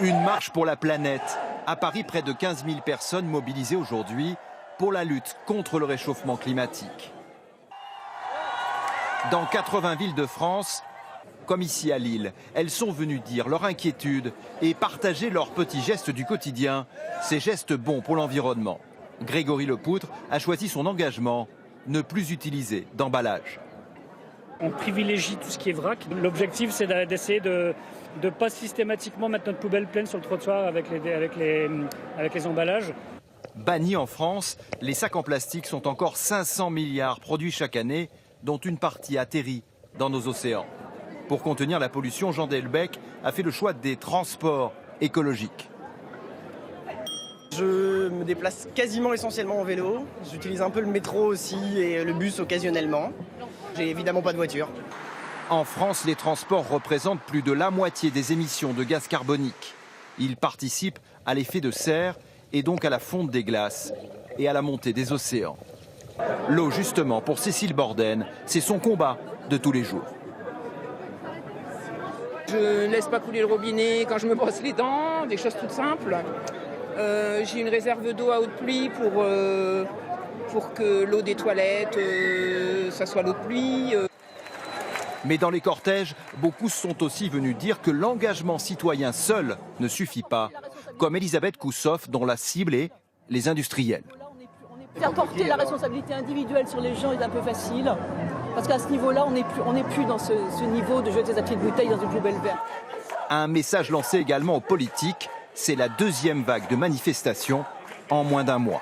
Une marche pour la planète. À Paris, près de 15 000 personnes mobilisées aujourd'hui pour la lutte contre le réchauffement climatique. Dans 80 villes de France, comme ici à Lille, elles sont venues dire leur inquiétude et partager leurs petits gestes du quotidien, ces gestes bons pour l'environnement. Grégory Lepoutre a choisi son engagement, ne plus utiliser d'emballage. On privilégie tout ce qui est vrac. L'objectif, c'est d'essayer de ne pas systématiquement mettre notre poubelle pleine sur le trottoir avec les emballages. Bannis en France, les sacs en plastique sont encore 500 milliards produits chaque année, dont une partie atterrit dans nos océans. Pour contenir la pollution, Jean Delbecq a fait le choix des transports écologiques. Je me déplace quasiment essentiellement en vélo. J'utilise un peu le métro aussi et le bus occasionnellement. J'ai évidemment pas de voiture. En France, les transports représentent plus de la moitié des émissions de gaz carbonique. Ils participent à l'effet de serre et donc à la fonte des glaces et à la montée des océans. L'eau, justement, pour Cécile Borden, c'est son combat de tous les jours. Je ne laisse pas couler le robinet quand je me brosse les dents, des choses toutes simples. J'ai une réserve d'eau à eau de pluie pour que l'eau des toilettes, ça soit l'eau de pluie. Mais dans les cortèges, beaucoup sont aussi venus dire que l'engagement citoyen seul ne suffit pas, comme Elisabeth Koussoff, dont la cible est les industriels. Faire porter la responsabilité individuelle sur les gens est un peu facile, parce qu'à ce niveau-là, on n'est plus dans ce niveau de jeter sa petite bouteille dans une poubelle verte. Un message lancé également aux politiques, c'est la deuxième vague de manifestations en moins d'un mois.